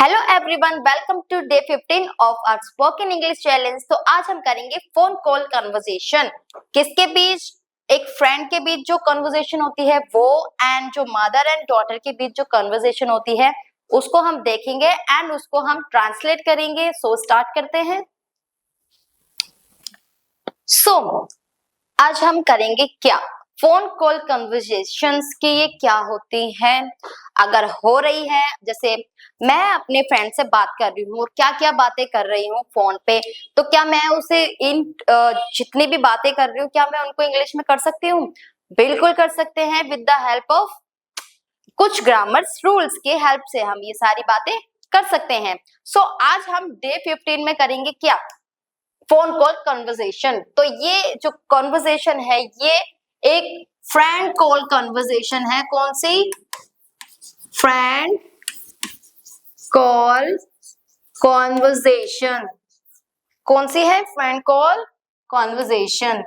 Hello everyone, welcome to day 15 of our spoken English challenge. तो आज हम करेंगे फोन कॉल कन्वर्सेशन। किसके बीच? एक फ्रेंड के बीच जो कन्वर्सेशन होती है वो, एंड जो मदर एंड डॉटर के बीच जो कन्वर्सेशन होती है उसको हम देखेंगे एंड उसको हम ट्रांसलेट करेंगे। सो स्टार्ट करते हैं। आज हम करेंगे क्या? फोन कॉल कन्वर्सेशंस की ये क्या होती हैं? अगर हो रही है, जैसे मैं अपने फ्रेंड से बात कर रही हूँ और क्या क्या बातें कर रही हूँ फोन पे, तो क्या मैं उसे जितनी भी बातें कर रही हूँ क्या मैं उनको इंग्लिश में कर सकती हूँ? बिल्कुल कर सकते हैं। विद द हेल्प ऑफ कुछ ग्रामर्स रूल्स के हेल्प से हम ये सारी बातें कर सकते हैं। आज हम डे 15 में करेंगे क्या? Phone call conversation. तो ये जो कन्वर्सेशन है ये एक फ्रेंड कॉल कन्वर्सेशन है। कौन सी? Friend call conversation. कौन सी है? Friend call conversation.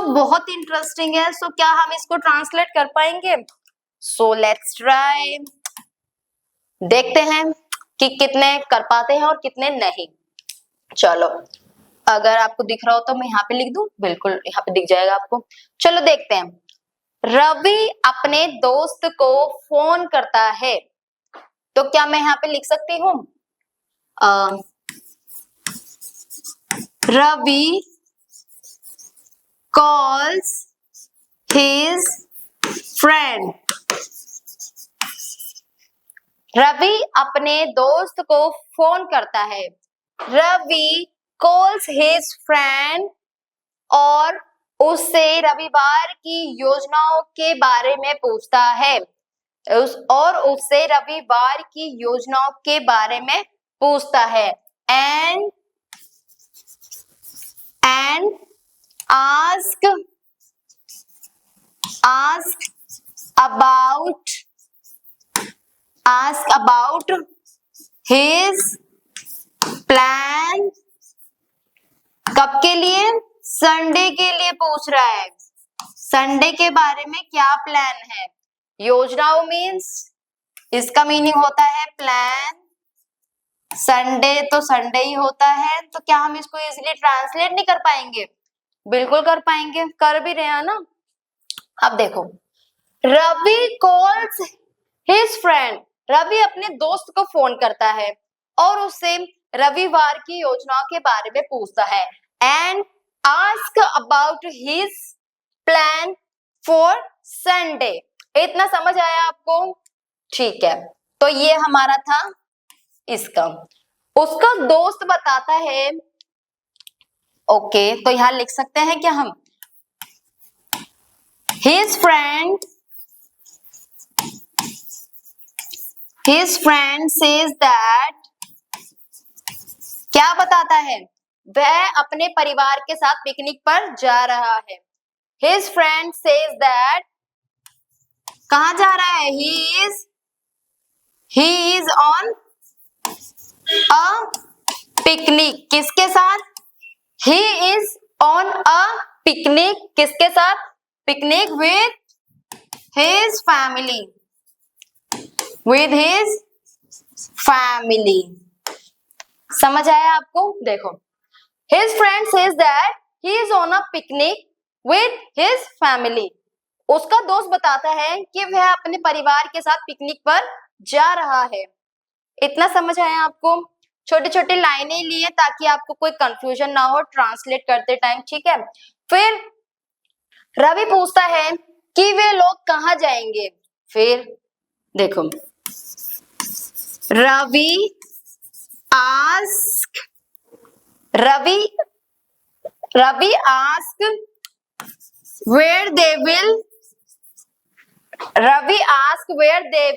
बहुत इंटरेस्टिंग है। क्या हम इसको ट्रांसलेट कर पाएंगे? Let's try. देखते हैं कि कितने कर पाते हैं और कितने नहीं। चलो, अगर आपको दिख रहा हो तो मैं यहाँ पे लिख दूं। बिल्कुल यहाँ पे दिख जाएगा आपको। चलो देखते हैं। रवि अपने दोस्त को फोन करता है। तो क्या मैं यहाँ पे लिख सकती हूँ? Ravi calls his friend. Ravi अपने दोस्त को फोन करता है। रवि कॉल्स हिज फ्रेंड और उससे रविवार की योजनाओं के बारे में पूछता है। उससे रविवार की योजनाओं के बारे में पूछता है। And ask about his plan. कब के लिए? संडे के लिए पूछ रहा है। संडे के बारे में क्या प्लान है? योजनाओं मीन्स, इसका मीनिंग होता है प्लान। संडे तो संडे ही होता है, तो क्या हम इसको इजीली ट्रांसलेट नहीं कर पाएंगे? बिल्कुल कर पाएंगे, कर भी रहे हैं ना। अब देखो, Ravi calls his friend. Ravi अपने दोस्त को फोन करता है और उससे रविवार की योजनाओं के बारे में पूछता है। And ask about his plan for Sunday. इतना समझ आया आपको? ठीक है, तो ये हमारा था इसका। उसका दोस्त बताता है। ओके, तो यहां लिख सकते हैं क्या हम? His friend says that। क्या बताता है? वह अपने परिवार के साथ पिकनिक पर जा रहा है। His friend says that। कहाँ जा रहा है? He is on a picnic। किसके साथ? He is on a picnic। किसके साथ? Picnic with his family। with his family। समझ आया आपको? देखो, his friend says that he is on a picnic with his family। उसका दोस्त बताता है कि वह अपने परिवार के साथ पिकनिक पर जा रहा है। इतना समझ आया आपको? छोटे छोटे लाइनें लिए ताकि आपको कोई कंफ्यूजन ना हो ट्रांसलेट करते टाइम। ठीक है, फिर रवि पूछता है कि वे लोग कहाँ जाएंगे। फिर देखो, Ravi ask where they will. Ravi ask where they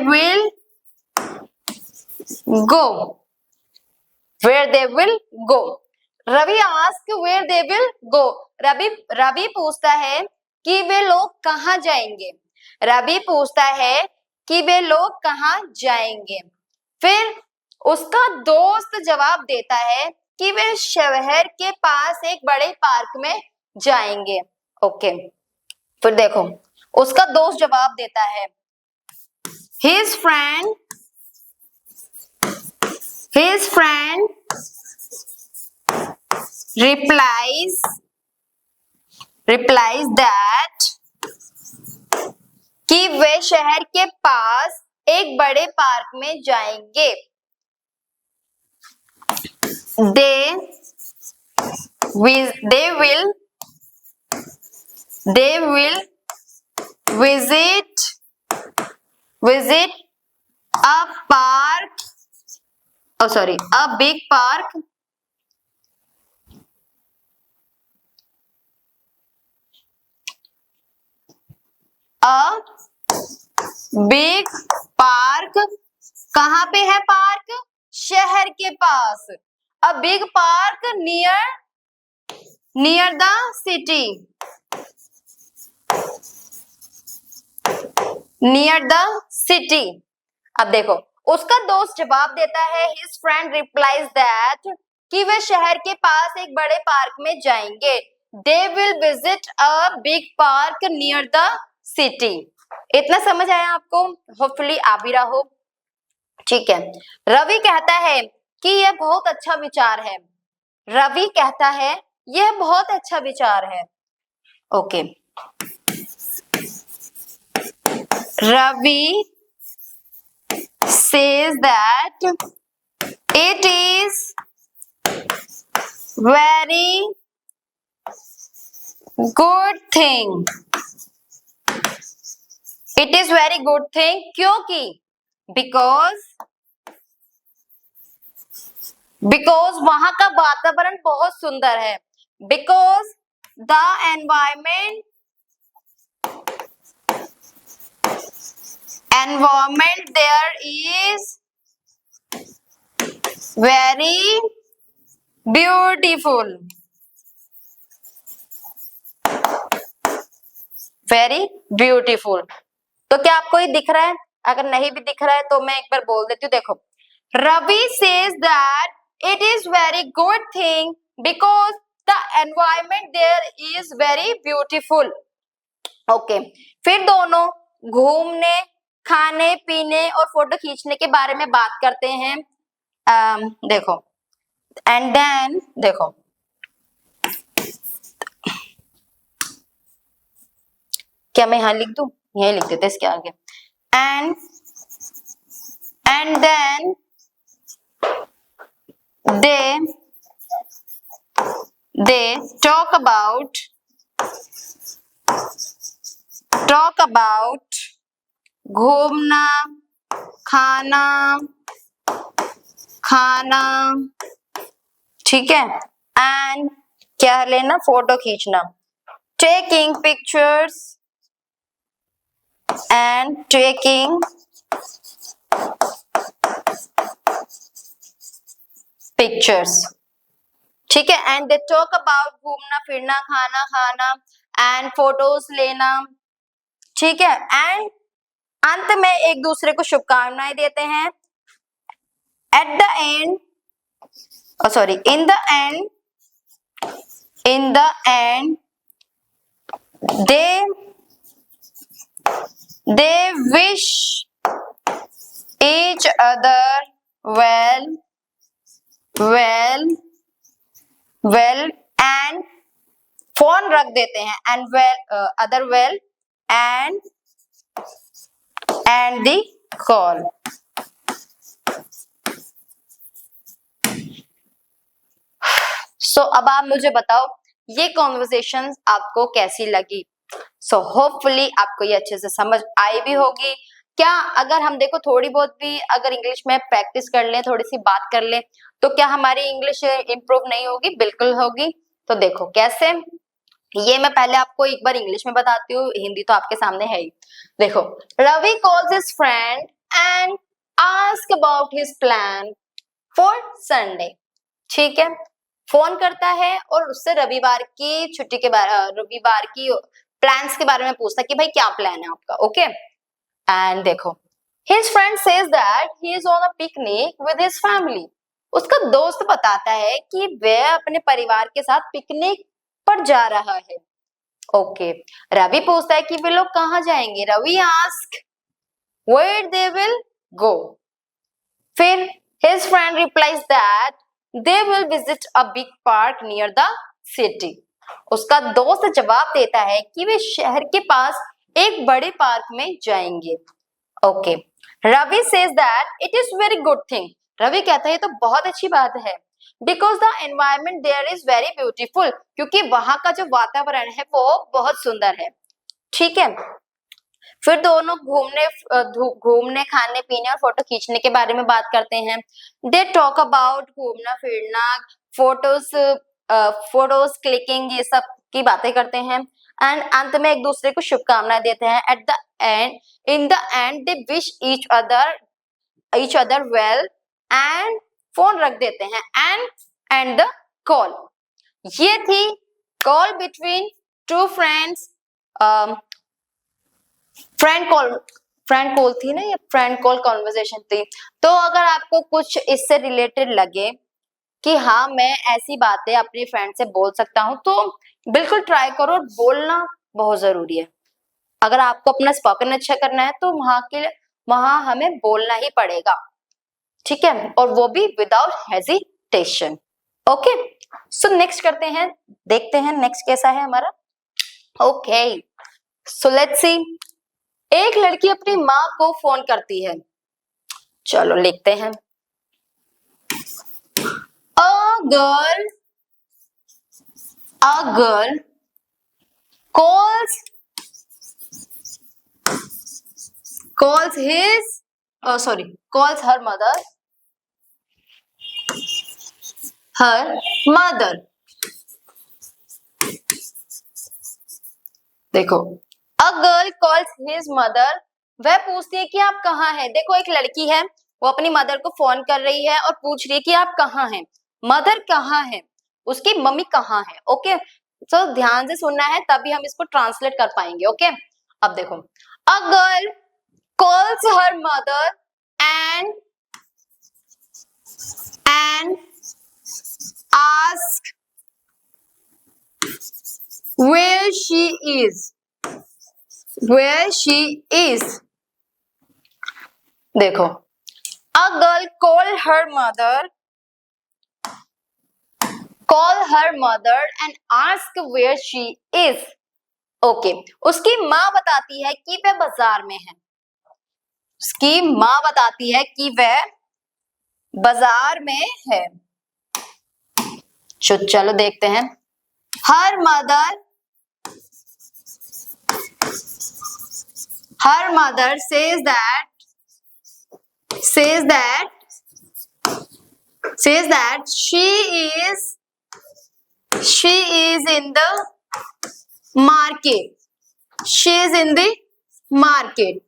will go. Where they will go. Ravi ask where they will go. Ravi पूछता है कि वे लोग कहाँ जाएंगे। रवि पूछता है कि वे लोग कहाँ जाएंगे। फिर उसका दोस्त जवाब देता है कि वे शहर के पास एक बड़े पार्क में जाएंगे। ओके, फिर देखो, उसका दोस्त जवाब देता है his friend replies that कि वे शहर के पास एक बड़े पार्क में जाएंगे। They will visit a park, a big park कहाँ पे है पार्क? शहर के पास। A big park near the city, अब देखो उसका दोस्त जवाब देता है his friend replies that कि वे शहर के पास एक बड़े पार्क में जाएंगे। They will visit a big park near the city। इतना समझ आया आपको? होपफुली आ भी रहा हो। ठीक है, रवि कहता है कि यह बहुत अच्छा विचार है। रवि कहता है यह बहुत अच्छा विचार है। Okay, Ravi says that it is very good thing। It is very good thing क्योंकि because वहां का वातावरण बहुत सुंदर है। Because the environment there is very beautiful। Very beautiful. तो क्या आपको ये दिख रहा है? अगर नहीं भी दिख रहा है तो मैं एक बार बोल देती हूँ। देखो, Ravi says that it is very good thing because the environment there is very beautiful. Okay, फिर दोनों घूमने, खाने पीने और फोटो खींचने के बारे में बात करते हैं। देखो, एंड देन देखो, क्या मैं यहां लिख दूं? यही लिख देते इसके आगे। And then they talk about घूमना, खाना, ठीक है, एंड क्या लेना? फोटो खींचना, taking pictures and taking pictures, ठीक है, एंड दे टॉक अबाउट घूमना फिरना, खाना एंड फोटोज लेना, ठीक है, एंड अंत में एक दूसरे को शुभकामनाएं देते हैं। At the end, sorry, in the end they wish each other well and phone रख देते हैं, and other well and the call। अब आप मुझे बताओ ये कॉन्वर्सेशन आपको कैसी लगी? होपफुली आपको ये अच्छे से समझ आई भी होगी। क्या अगर हम देखो थोड़ी बहुत भी अगर इंग्लिश में प्रैक्टिस कर लें, थोड़ी सी बात कर लें, तो क्या हमारी इंग्लिश इंप्रूव नहीं होगी? बिल्कुल होगी। तो देखो कैसे, ये मैं पहले आपको एक बार इंग्लिश में बताती हूँ, हिंदी तो आपके सामने है ही। देखो, Ravi calls his friend and ask about his plan for Sunday. ठीक है, फोन करता है और उससे रविवार की छुट्टी के बारे, रविवार की प्लान्स के बारे में पूछता है कि भाई क्या प्लान है आपका। ओके, एंड देखो, his friend says that he is on a picnic with his family. उसका दोस्त बताता है कि वह अपने परिवार के साथ पिकनिक पर जा रहा है। ओके, रवि पूछता है कि वे लोग कहाँ जाएंगे? Ravi ask where they will go. फिर his friend replies that they will visit a big park near the city. उसका दोस्त जवाब देता है कि वे शहर के पास एक बड़े पार्क में जाएंगे. Okay, Ravi says that it is very good thing. Ravi कहता है ये तो बहुत अच्छी बात है. Because the environment there is very beautiful. क्योंकि वहां का जो वातावरण है वो बहुत सुंदर है. ठीक है, फिर दोनों घूमने खाने पीने और फोटो खींचने के बारे में बात करते हैं. दे टॉक अबाउट घूमना फिरना, फोटोज क्लिकिंग, ये सब की बातें करते हैं. एंड अंत में एक दूसरे को शुभकामनाएं देते हैं. At the end, in the and they wish each other well and phone रख देते हैं. And the call. ये थी call between two friends. Friend call थी ना, ये फ्रेंड कॉल कॉन्वर्सेशन थी. तो अगर आपको कुछ इससे रिलेटेड लगे कि हाँ मैं ऐसी बातें अपने फ्रेंड से बोल सकता हूँ, तो बिल्कुल ट्राई करो. और बोलना बहुत जरूरी है. अगर आपको अपना स्पोकन अच्छा करना है तो वहां हमें बोलना ही पड़ेगा. ठीक है, और वो भी without hesitation. Okay, so next करते हैं, देखते हैं नेक्स्ट कैसा है हमारा. Okay, so let's see. एक लड़की अपनी माँ को फोन करती है. चलो लिखते हैं. A girl calls her mother. देखो, a girl calls his mother. वह पूछती है कि आप कहाँ हैं. देखो, एक लड़की है, वो अपनी मदर को फोन कर रही है और पूछ रही है कि आप कहाँ हैं. मदर कहाँ है, उसकी मम्मी कहाँ है. ओके, तो ध्यान से सुनना है, तभी हम इसको ट्रांसलेट कर पाएंगे. ओके, अब देखो. A girl calls her mother and ask where she is. देखो, a girl call her mother and ask where she is. Okay, उसकी माँ बताती है कि वह बाजार में है. उसकी माँ बताती है कि वह बाजार में है. चलो देखते हैं. Her mother says that she is in the market. She is in the market.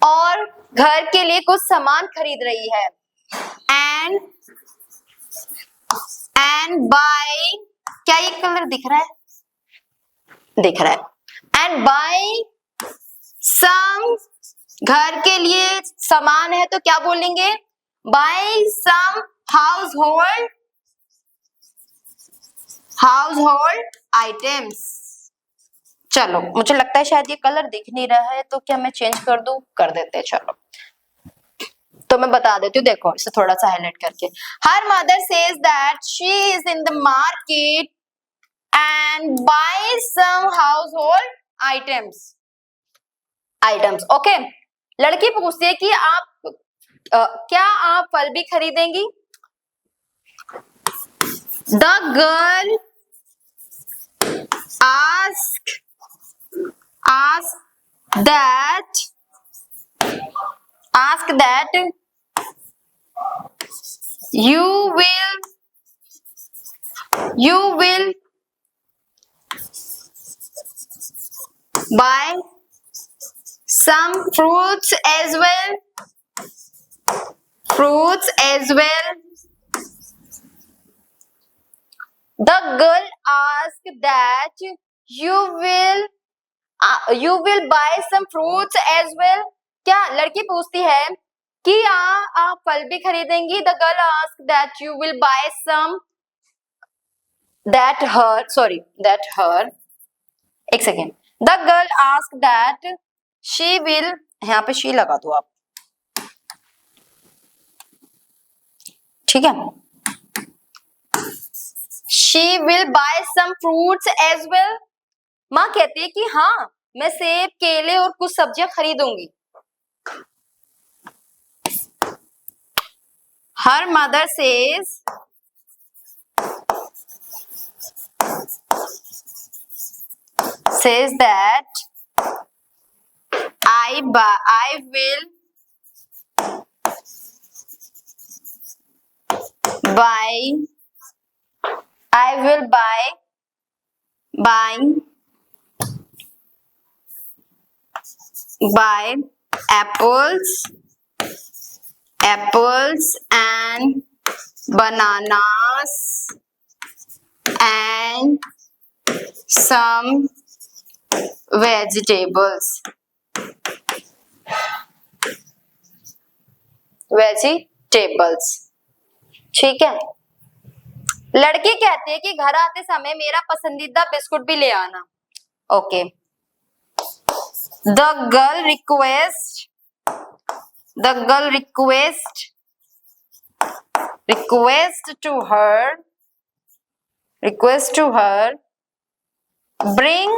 और घर के लिए कुछ सामान खरीद रही है. and buy, क्या ये कलर दिख रहा है? दिख रहा है. and buy some, घर के लिए सामान है तो क्या बोलेंगे? buy some household items. चलो, मुझे लगता है शायद ये कलर दिख नहीं रहा है, तो क्या मैं चेंज कर दूं? कर देते हैं. चलो, तो मैं बता देती हूँ. देखो, इसे थोड़ा सा हाईलाइट करके. Her mother says that she is in the market and buy some household items. Okay, लड़की पूछती है कि आप क्या आप फल भी खरीदेंगी? The girl ask that you will buy some fruits as well. The girl asked that you will buy some fruits as well. क्या लड़की पूछती है कि आप फल भी खरीदेंगी? The girl asked that you will buy some, that her, एक second. The girl asked that she will यहाँ पे शी लगा दो आप, ठीक है। She will buy some fruits as well. माँ कहती है कि हाँ मैं सेब, केले और कुछ सब्जियां खरीदूंगी। Her mother says that I will buy apples and bananas and some vegetables. ठीक है। लड़की कहती है कि घर आते समय मेरा पसंदीदा बिस्कुट भी ले आना। Okay. The girl requests to her bring,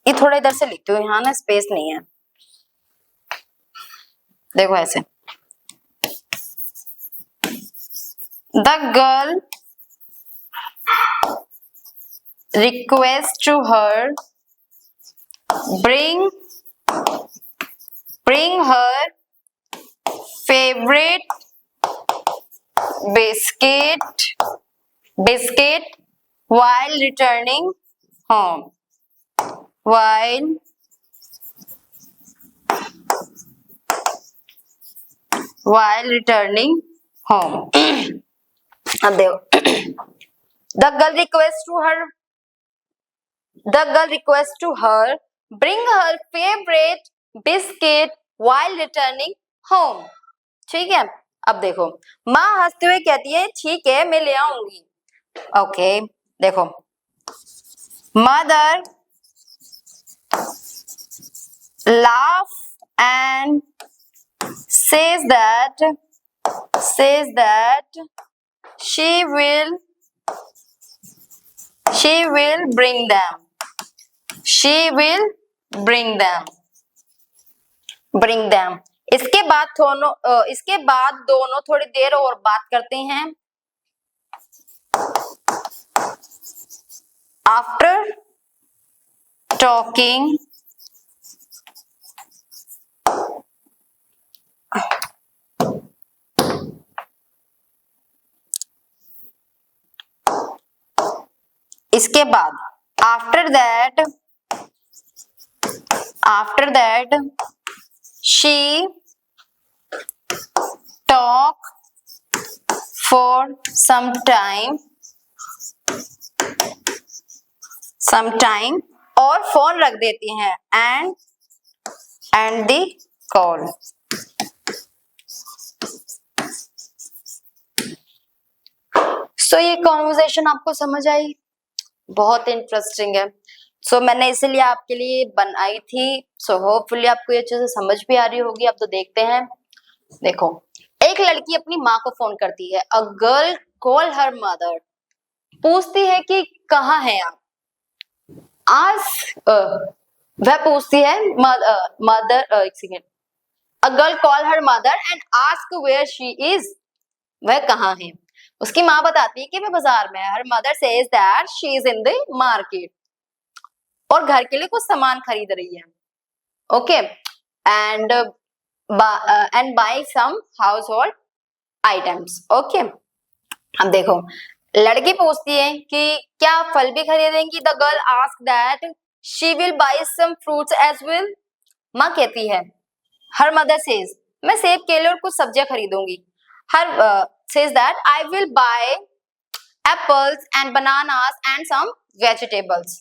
ये थोड़ा इधर से लिखती हूँ, यहाँ ना स्पेस नहीं है, देखो ऐसे। The girl requests to her bring her favorite biscuit while returning home. अब देखो, the girl requests to her bring her favorite biscuit while returning home. ठीक है। अब देखो, माँ हंसते हुए कहती है ठीक है मैं ले आऊंगी। ओके, देखो, mother laugh and says that she will bring them. इसके बाद दोनों थोड़ी देर और बात करते हैं। After talking इसके बाद after that she talk for some time और फोन रख देती हैं and the call। सो ये कॉन्वर्सेशन आपको समझ आई? बहुत इंटरेस्टिंग है। सो मैंने इसीलिए आपके लिए बनाई थी। सो होपफुली आपको ये चीजें समझ भी आ रही होगी। अब तो देखते हैं। देखो, एक लड़की अपनी माँ को फोन करती है। अ गर्ल कॉल हर मदर, पूछती है कि कहाँ हैं आप। वह पूछती है मदर, एक second. A girl call her mother and ask where she is, वह कहाँ है। उसकी माँ बताती है कि वह बाजार में है। Her mother says that she is in the market, और घर के लिए कुछ सामान खरीद रही है। Okay, and buy some household items. Okay, अब देखो, लड़की पूछती है कि क्या आप फल भी खरीदेंगी। The girl ask that she will buy some fruits as well. माँ कहती है, हर मदर सेज, मैं सेब, केले और कुछ सब्जियां खरीदूंगी। हर says that I will buy apples and bananas and some vegetables.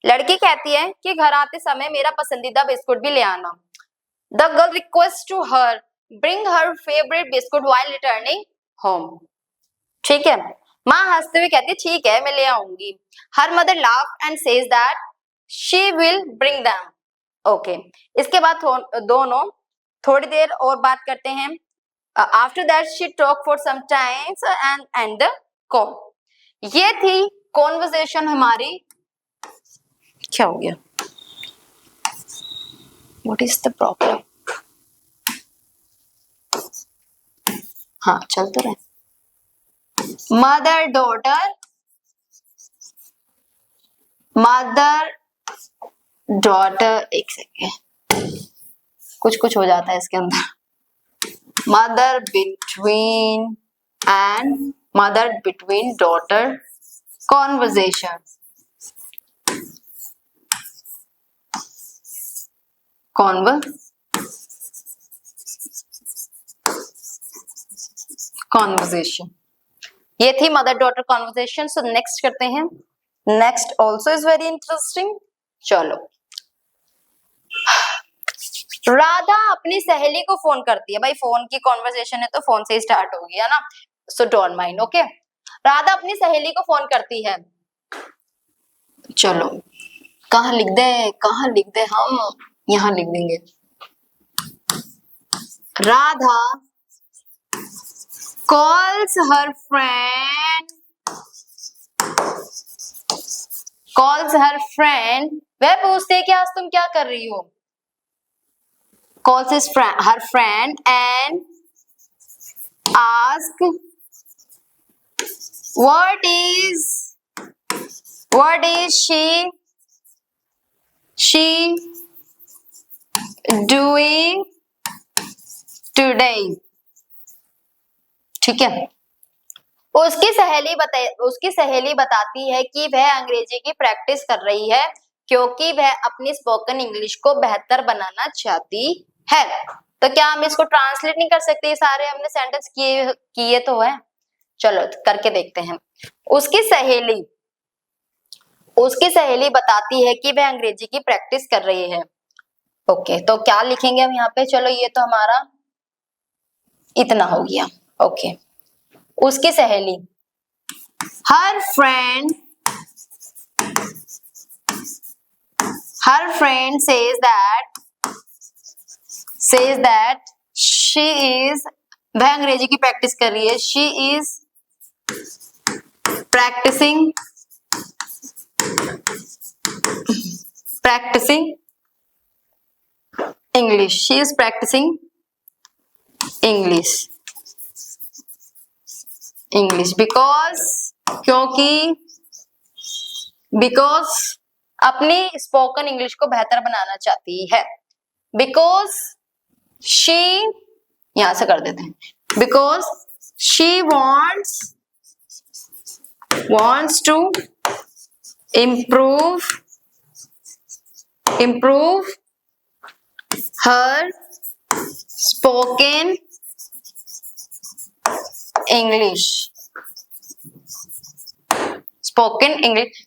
लड़की कहती है कि घर आते समय मेरा पसंदीदा बिस्कुट भी ले आना। The girl requests to her bring her favorite biscuit while returning home. ठीक है। माँ हंसते हुए कहती है ठीक है मैं ले आऊंगी। Her mother laughed and says that she will bring them. Okay इसके बाद दोनों थोड़ी देर और बात करते हैं. After that she talk for some times and and the call. ये थी कॉन्वर्सेशन हमारी. क्या हो गया? What is the problem? हाँ चल तो रहे. मदर डॉटर एक सेकेंड, कुछ कुछ हो जाता है इसके अंदर. Mother between daughter conversation. Conversation, ये थी mother daughter conversation. So next करते हैं. Next also is very interesting. चलो. राधा अपनी सहेली को फोन करती है. भाई फोन की कॉन्वर्सेशन है तो फोन से ही स्टार्ट होगी है ना. So don't mind. Okay Radha अपनी सहेली को फोन करती है. चलो कहाँ लिख दे हम, यहाँ लिख देंगे. Radha calls her friend. वह पूछते है कि आज तुम क्या कर रही हो. calls her friend and ask what is she doing today. ठीक है. उसकी सहेली बताती है कि वह अंग्रेजी की प्रैक्टिस कर रही है क्योंकि वह अपनी स्पोकन इंग्लिश को बेहतर बनाना चाहती है. तो क्या हम इसको ट्रांसलेट नहीं कर सकते? सारे हमने सेंटेंस किए तो है. चलो करके देखते हैं. उसकी सहेली बताती है कि वह अंग्रेजी की प्रैक्टिस कर रही है. ओके तो क्या लिखेंगे हम यहाँ पे? चलो ये तो हमारा इतना हो गया. ओके उसकी सहेली her friend says that she is, वह अंग्रेजी की प्रैक्टिस कर रही है. she is practicing English. She is practicing English because अपनी स्पोकन इंग्लिश को बेहतर बनाना चाहती है. बिकॉज शी, यहां से कर देते हैं, because she wants to improve her spoken English.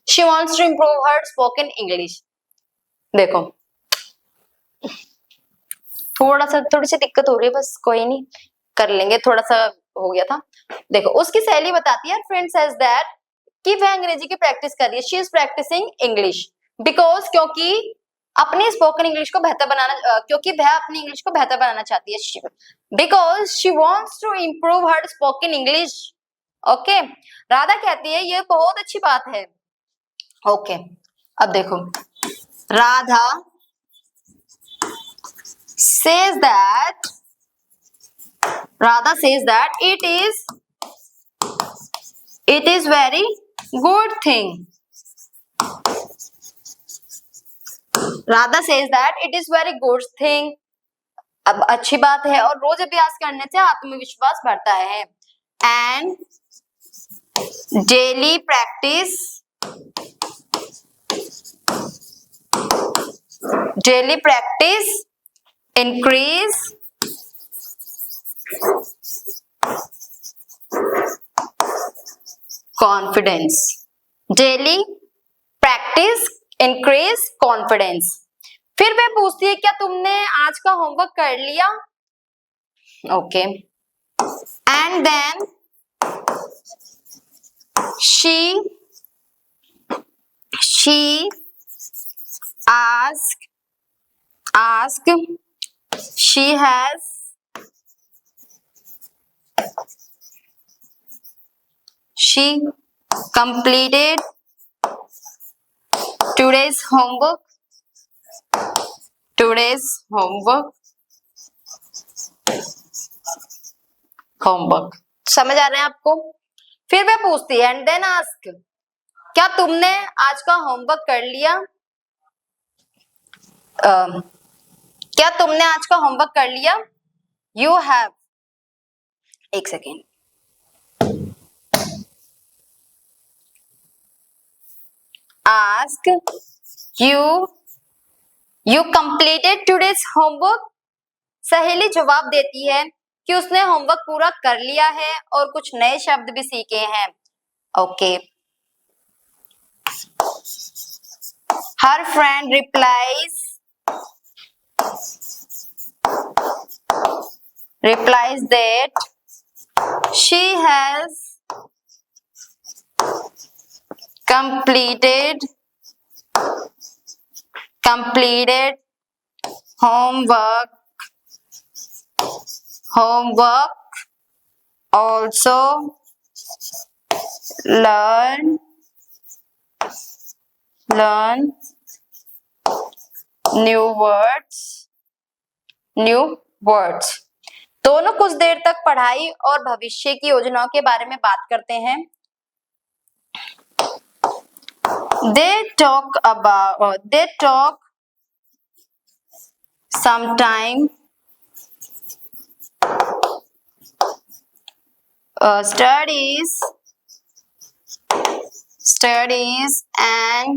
she wants to improve her spoken English. देखो थोड़ी सी दिक्कत हो रही है, बस कोई नहीं कर लेंगे. थोड़ा सा हो गया था. देखो उसकी सहेली बताती है फ्रेंड सेज दैट कि वह अंग्रेजी की प्रैक्टिस कर रही है. She is practising English because क्योंकि अपनी स्पोकन इंग्लिश को बेहतर बनाना, क्योंकि वह अपनी इंग्लिश को बेहतर बनाना चाहती है. Because she wants to improve her spoken English. Okay Radha कहती है ये बहुत अच्छी बात है. ओके अब देखो Radha says that it is very good thing. Radha says that it is very good thing. अब अच्छी बात है और रोज अभ्यास करने से आत्मविश्वास बढ़ता है. And daily practice increase confidence. Daily practice increase confidence. फिर वह पूछती है क्या तुमने आज का होमवर्क कर लिया? Okay and then she asks ask, she has completed today's homework. समझ आ रहे हैं आपको? फिर वह पूछती है एंड देन आस्क, क्या तुमने आज का होमवर्क कर लिया? क्या तुमने आज का होमवर्क कर लिया? यू हैव, एक second, ask you completed today's homework. सहेली जवाब देती है कि उसने होमवर्क पूरा कर लिया है और कुछ नए शब्द भी सीखे हैं। Okay, her friend replies that she has completed homework also learn new words। दोनों कुछ देर तक पढ़ाई और भविष्य की योजनाओं के बारे में बात करते हैं। They talk sometime studies and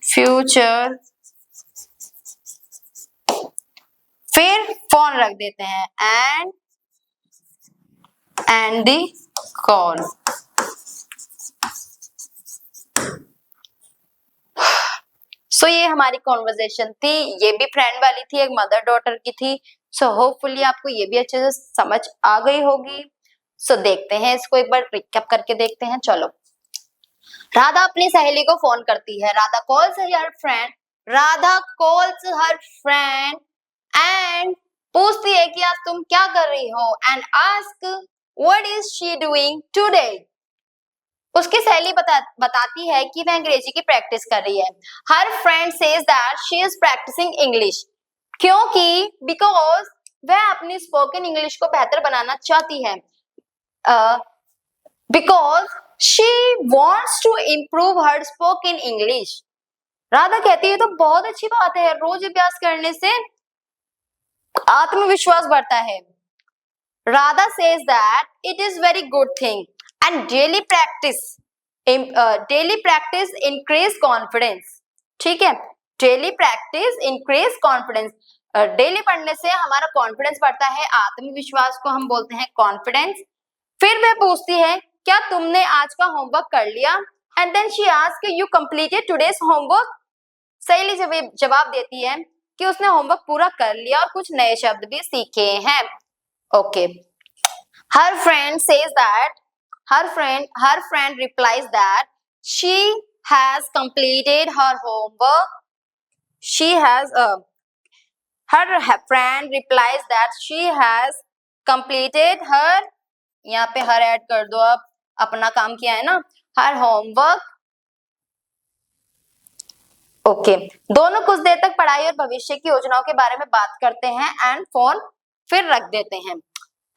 future। फिर फोन रख देते हैं and the call। सो ये हमारी कॉन्वर्जेशन थी, ये भी फ्रेंड वाली थी, एक मदर डॉटर की थी। सो होपफुली आपको ये भी अच्छे से समझ आ गई होगी। सो देखते हैं इसको एक बार रिकैप करके देखते हैं। चलो, राधा अपनी सहेली को फोन करती है। Radha calls her friend and पूछती है कि आज तुम क्या कर रही हो and ask what is she doing today. उसकी सहेली बताती है कि वह अंग्रेजी की प्रैक्टिस कर रही है। Her friend says that she is practising English, क्योंकि बिकॉज वह अपनी स्पोकन इंग्लिश को बेहतर बनाना चाहती है। Because she wants to improve her spoken English. Radha कहती है तो बहुत अच्छी बात है, रोज अभ्यास करने से आत्मविश्वास बढ़ता है। Radha says that it is very good thing and daily practice increase confidence। ठीक है, daily practice increase confidence। Daily पढ़ने से हमारा कॉन्फिडेंस बढ़ता है, आत्मविश्वास को हम बोलते हैं कॉन्फिडेंस। फिर वह पूछती है क्या तुमने आज का होमवर्क कर लिया and then she ask you completed today's homework. सहेली जवाब देती है कि उसने होमवर्क पूरा कर लिया और कुछ नए शब्द भी सीखे हैं। Okay, her friend replies that she has completed her homework। Her friend replies that she has completed her, यहाँ पे हर ऐड कर दो, अब अपना काम किया है ना, her homework। ओके, दोनों कुछ देर तक पढ़ाई और भविष्य की योजनाओं के बारे में बात करते हैं एंड फोन फिर रख देते हैं।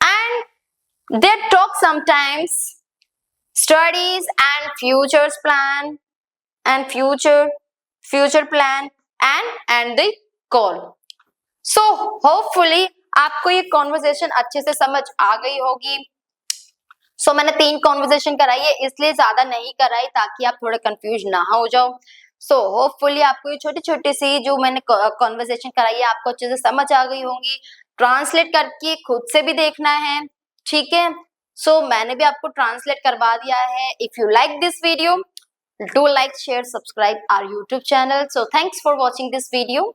And they talk sometimes studies and future plan and the call। so hopefully आपको ये कॉन्वर्सेशन अच्छे से समझ आ गई होगी। सो मैंने 3 कॉन्वर्सेशन कराई है, इसलिए ज्यादा नहीं कराई ताकि आप थोड़े कंफ्यूज ना हो जाओ। सो होपफुली आपको ये छोटी छोटी सी जो मैंने कॉन्वर्सेशन कराई है आपको अच्छे से समझ आ गई होंगी। ट्रांसलेट करके खुद से भी देखना है, ठीक है। सो मैंने भी आपको ट्रांसलेट करवा दिया है। If you like this video, do like, share, subscribe our YouTube channel। So thanks for watching this video।